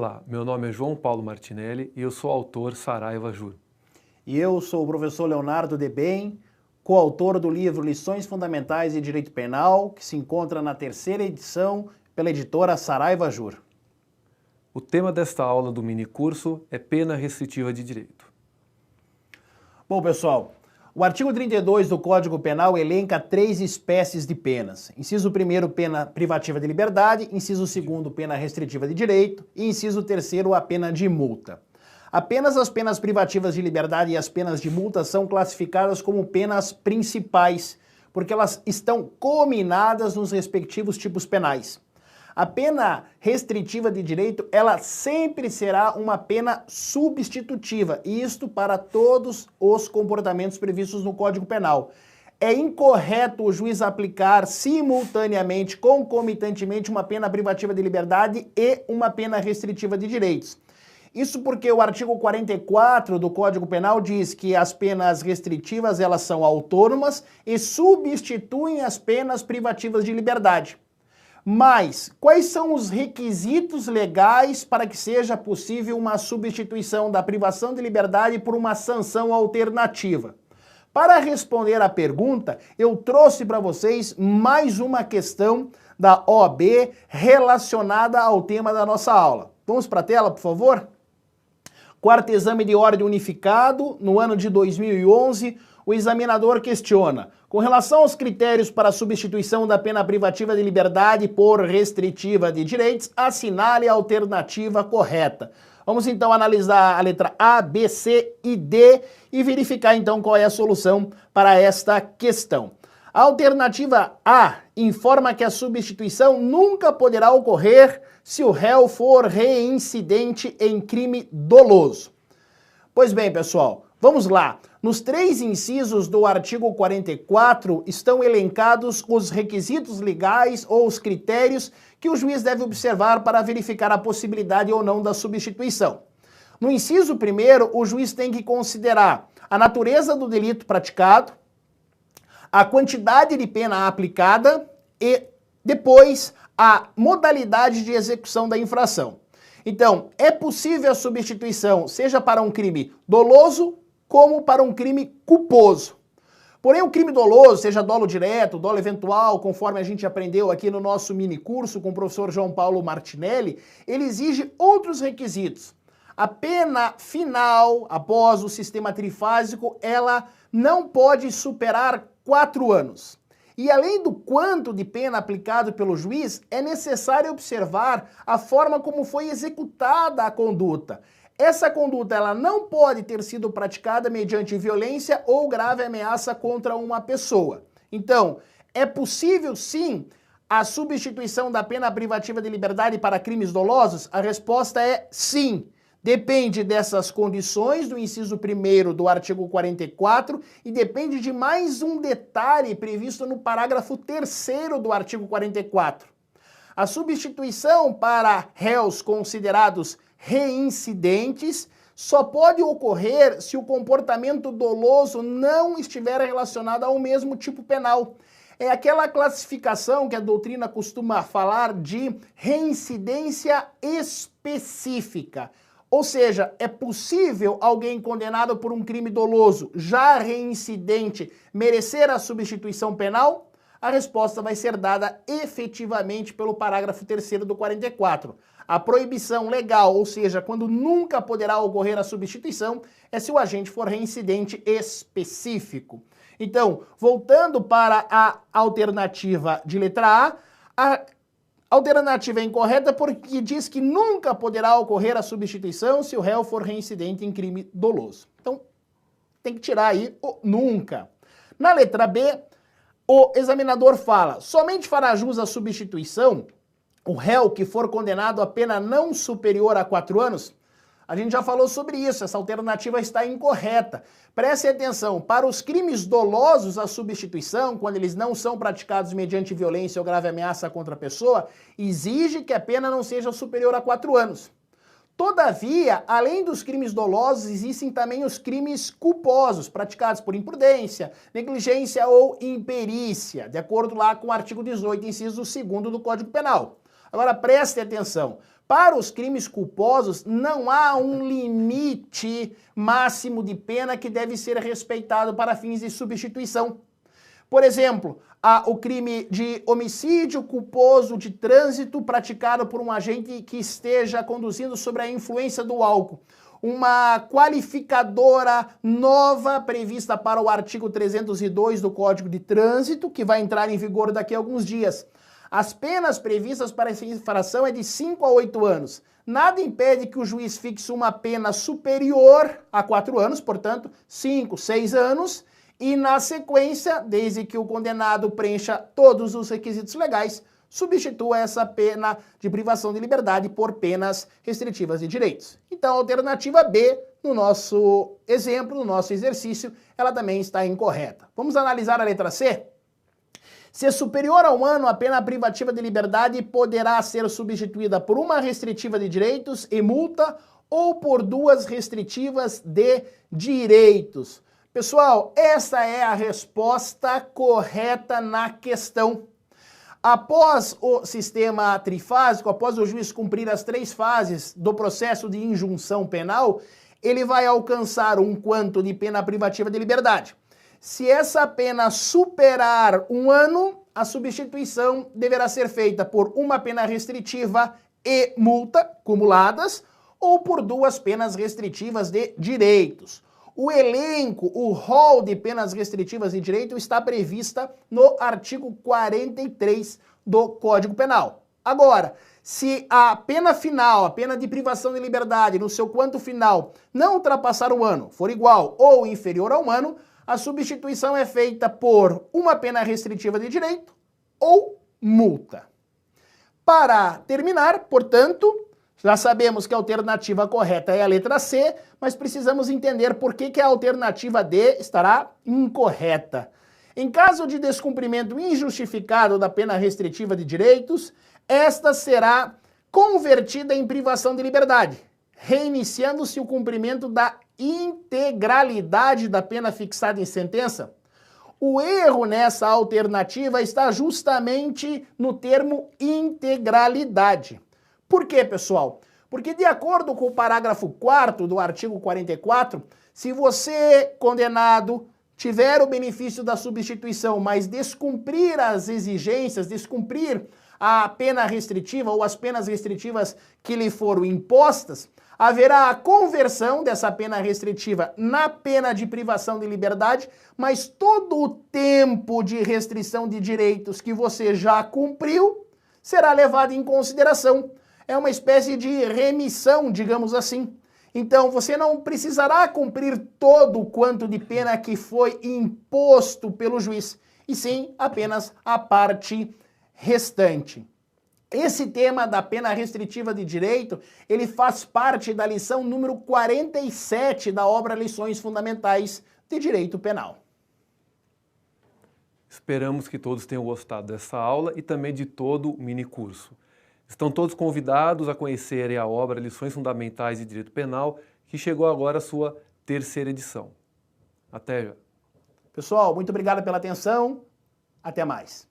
Olá, meu nome é João Paulo Martinelli e eu sou autor Saraiva Jur. E eu sou o professor Leonardo Debem, coautor do livro Lições Fundamentais de Direito Penal, que se encontra na 3ª edição pela editora Saraiva Jur. O tema desta aula do minicurso é pena restritiva de direito. Bom, pessoal, o artigo 32 do Código Penal elenca 3 espécies de penas. Inciso 1º, pena privativa de liberdade, inciso 2º, pena restritiva de direito e inciso 3º, a pena de multa. Apenas as penas privativas de liberdade e as penas de multa são classificadas como penas principais, porque elas estão cominadas nos respectivos tipos penais. A pena restritiva de direito, ela sempre será uma pena substitutiva, e isto para todos os comportamentos previstos no Código Penal. É incorreto o juiz aplicar simultaneamente, concomitantemente, uma pena privativa de liberdade e uma pena restritiva de direitos. Isso porque o artigo 44 do Código Penal diz que as penas restritivas, elas são autônomas e substituem as penas privativas de liberdade. Mas, quais são os requisitos legais para que seja possível uma substituição da privação de liberdade por uma sanção alternativa? Para responder à pergunta, eu trouxe para vocês mais uma questão da OAB relacionada ao tema da nossa aula. Vamos para a tela, por favor? Quarto exame de ordem unificado, no ano de 2011, o examinador questiona: com relação aos critérios para a substituição da pena privativa de liberdade por restritiva de direitos, assinale a alternativa correta. Vamos então analisar a letra A, B, C e D e verificar então qual é a solução para esta questão. A alternativa A informa que a substituição nunca poderá ocorrer se o réu for reincidente em crime doloso. Pois bem, pessoal, vamos lá. Nos 3 incisos do artigo 44 estão elencados os requisitos legais ou os critérios que o juiz deve observar para verificar a possibilidade ou não da substituição. No inciso 1º, o juiz tem que considerar a natureza do delito praticado, a quantidade de pena aplicada e depois a modalidade de execução da infração. Então, é possível a substituição seja para um crime doloso como para um crime culposo. Porém, o crime doloso, seja dolo direto, dolo eventual, conforme a gente aprendeu aqui no nosso minicurso com o professor João Paulo Martinelli, ele exige outros requisitos. A pena final, após o sistema trifásico, ela não pode superar 4 anos. E além do quanto de pena aplicado pelo juiz, é necessário observar a forma como foi executada a conduta. Essa conduta ela não pode ter sido praticada mediante violência ou grave ameaça contra uma pessoa. Então, é possível sim a substituição da pena privativa de liberdade para crimes dolosos? A resposta é sim. Depende dessas condições do inciso 1º do artigo 44 e depende de mais um detalhe previsto no parágrafo 3º do artigo 44. A substituição para réus considerados reincidentes só pode ocorrer se o comportamento doloso não estiver relacionado ao mesmo tipo penal. É aquela classificação que a doutrina costuma falar de reincidência específica. Ou seja, é possível alguém condenado por um crime doloso, já reincidente, merecer a substituição penal? A resposta vai ser dada efetivamente pelo parágrafo 3º do 44. A proibição legal, ou seja, quando nunca poderá ocorrer a substituição, é se o agente for reincidente específico. Então, voltando para a alternativa de letra A alternativa é incorreta porque diz que nunca poderá ocorrer a substituição se o réu for reincidente em crime doloso. Então, tem que tirar aí o nunca. Na letra B, o examinador fala: somente fará jus à substituição o réu que for condenado a pena não superior a 4 anos? A gente já falou sobre isso, essa alternativa está incorreta. Prestem atenção, para os crimes dolosos, a substituição, quando eles não são praticados mediante violência ou grave ameaça contra a pessoa, exige que a pena não seja superior a 4 anos. Todavia, além dos crimes dolosos, existem também os crimes culposos, praticados por imprudência, negligência ou imperícia, de acordo lá com o artigo 18, inciso 2º do Código Penal. Agora, prestem atenção. Para os crimes culposos, não há um limite máximo de pena que deve ser respeitado para fins de substituição. Por exemplo, o crime de homicídio culposo de trânsito praticado por um agente que esteja conduzindo sob a influência do álcool. Uma qualificadora nova prevista para o artigo 302 do Código de Trânsito, que vai entrar em vigor daqui a alguns dias. As penas previstas para essa infração é de 5 a 8 anos. Nada impede que o juiz fixe uma pena superior a 4 anos, portanto, 5, 6 anos, e na sequência, desde que o condenado preencha todos os requisitos legais, substitua essa pena de privação de liberdade por penas restritivas de direitos. Então, a alternativa B, no nosso exemplo, no nosso exercício, ela também está incorreta. Vamos analisar a letra C? Se é superior a 1 ano, a pena privativa de liberdade poderá ser substituída por uma restritiva de direitos e multa ou por 2 restritivas de direitos. Pessoal, essa é a resposta correta na questão. Após o sistema trifásico, após o juiz cumprir as 3 fases do processo de injunção penal, ele vai alcançar um quanto de pena privativa de liberdade. Se essa pena superar 1 ano, a substituição deverá ser feita por uma pena restritiva e multa cumuladas ou por 2 penas restritivas de direitos. O elenco, o rol de penas restritivas de direito está prevista no artigo 43 do Código Penal. Agora, se a pena final, a pena de privação de liberdade, no seu quanto final, não ultrapassar 1 ano, for igual ou inferior a 1 ano, a substituição é feita por uma pena restritiva de direito ou multa. Para terminar, portanto, já sabemos que a alternativa correta é a letra C, mas precisamos entender por que a alternativa D estará incorreta. Em caso de descumprimento injustificado da pena restritiva de direitos, esta será convertida em privação de liberdade, reiniciando-se o cumprimento da integralidade da pena fixada em sentença. O erro nessa alternativa está justamente no termo integralidade. Por quê, pessoal? Porque de acordo com o parágrafo 4º do artigo 44, se você, condenado, tiver o benefício da substituição, mas descumprir as exigências, descumprir a pena restritiva ou as penas restritivas que lhe foram impostas, haverá a conversão dessa pena restritiva na pena de privação de liberdade, mas todo o tempo de restrição de direitos que você já cumpriu será levado em consideração. É uma espécie de remissão, digamos assim. Então, você não precisará cumprir todo o quanto de pena que foi imposto pelo juiz, e sim apenas a parte restante. Esse tema da pena restritiva de direito, ele faz parte da lição número 47 da obra Lições Fundamentais de Direito Penal. Esperamos que todos tenham gostado dessa aula e também de todo o minicurso. Estão todos convidados a conhecerem a obra Lições Fundamentais de Direito Penal, que chegou agora à sua 3ª edição. Até já. Pessoal, muito obrigado pela atenção. Até mais.